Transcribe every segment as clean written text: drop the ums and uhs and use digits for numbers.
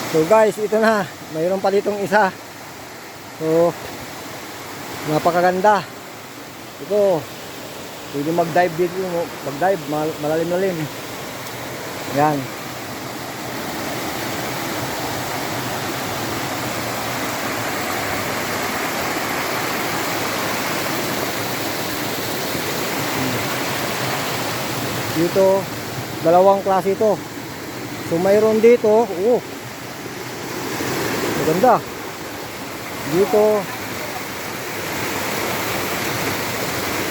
So guys, ito na. Mayroon pa ditong isa. So, napakaganda. Ito, pwede mag-dive dito. Mag-dive, malalim-lalim. Yan. Dito, dalawang klase ito. So mayroon dito, maganda. Dito.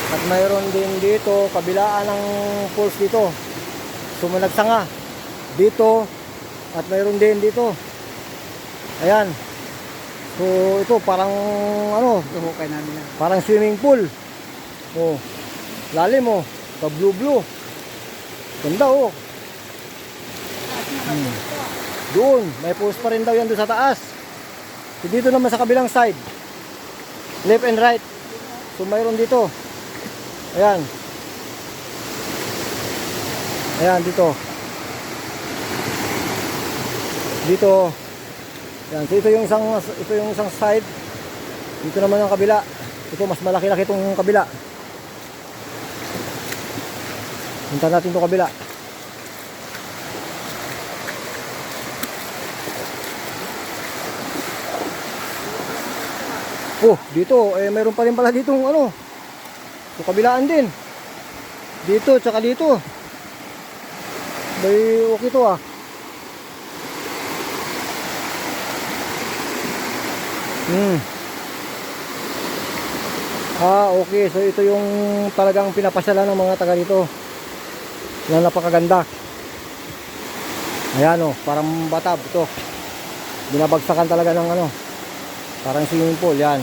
At mayroon din dito, kabilaan ng pools dito. So may nagsanga dito. At mayroon din dito. Ayan. So ito parang ano, Tuhukay namin yan. parang swimming pool. Oh. Lalim oh. Ka blue. Ganda oh. Doon, may post pa rin daw yan doon sa taas. Dito naman sa kabilang side. Left and right. So mayroon dito. Ayan. Ayan dito. Dito. Ayan, so ito yung isang side. Dito naman ang kabila. Ito mas malaki-laki itong kabila. Punta natin itong kabila. Oh, dito mayroon pa rin pala ditong ano. So kabilaan din. Dito tsaka dito. Bay okay to ah. Okay. So ito yung talagang pinapasyalan ng mga taga dito. Yan, napakaganda. Ayan oh, parang batab ito. Binabagsakan talaga ng ano. Parang swimming pool, yan.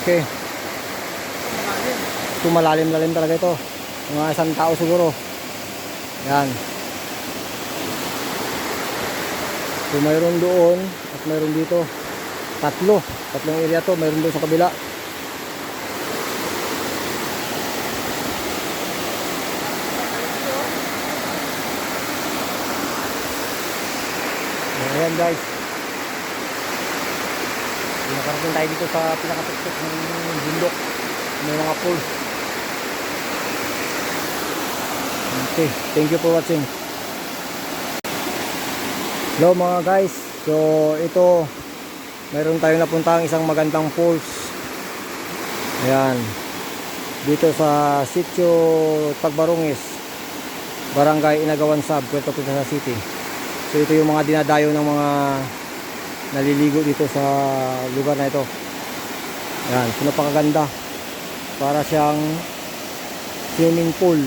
Okay. Ito malalim-lalim talaga ito. Mga isang tao siguro. Yan. So mayroon doon at mayroon dito. Tatlong area to. Mayroon doon sa kabila. Ayan guys, nakarating tayo dito sa pinakatuktok ng bundok. May mga pool. Okay, thank you for watching. Hello mga guys. So ito, mayroon tayong napuntang isang magandang pools. Ayan, dito sa Sitio Tagbarungis, Barangay Inagawan Sab, Puerto Princesa City. So ito yung mga dinadayo ng mga naliligo dito sa lugar na ito. Yan, so napakaganda. Para siyang swimming pool.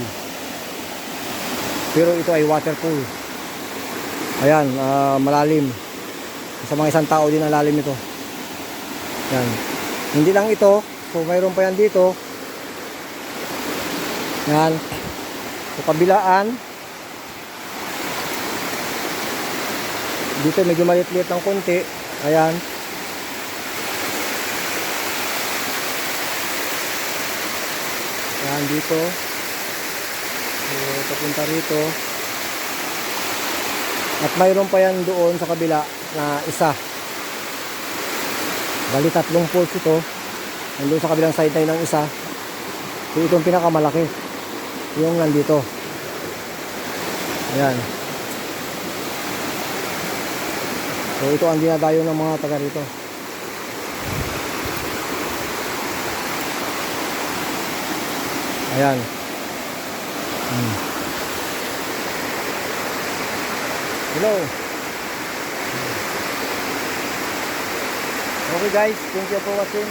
Pero ito ay water pool. Ayan, malalim. Sa mga isang tao din ang lalim ito. Yan. Hindi lang ito, so mayroon pa yan dito. Yan. So kabilaan. Dito medyo maliit-liit ng konti. Ayan. Ayan dito. So, papunta rito. At mayroon pa yan doon sa kabila na isa. Bali tatlong pools ito. Nandun sa kabilang side tayo ng isa. So itong pinakamalaki. Yung nandito. Ayan. So ito ang dinadayo ng mga taga rito. Ayan. Hello. Okay guys, thank you for watching.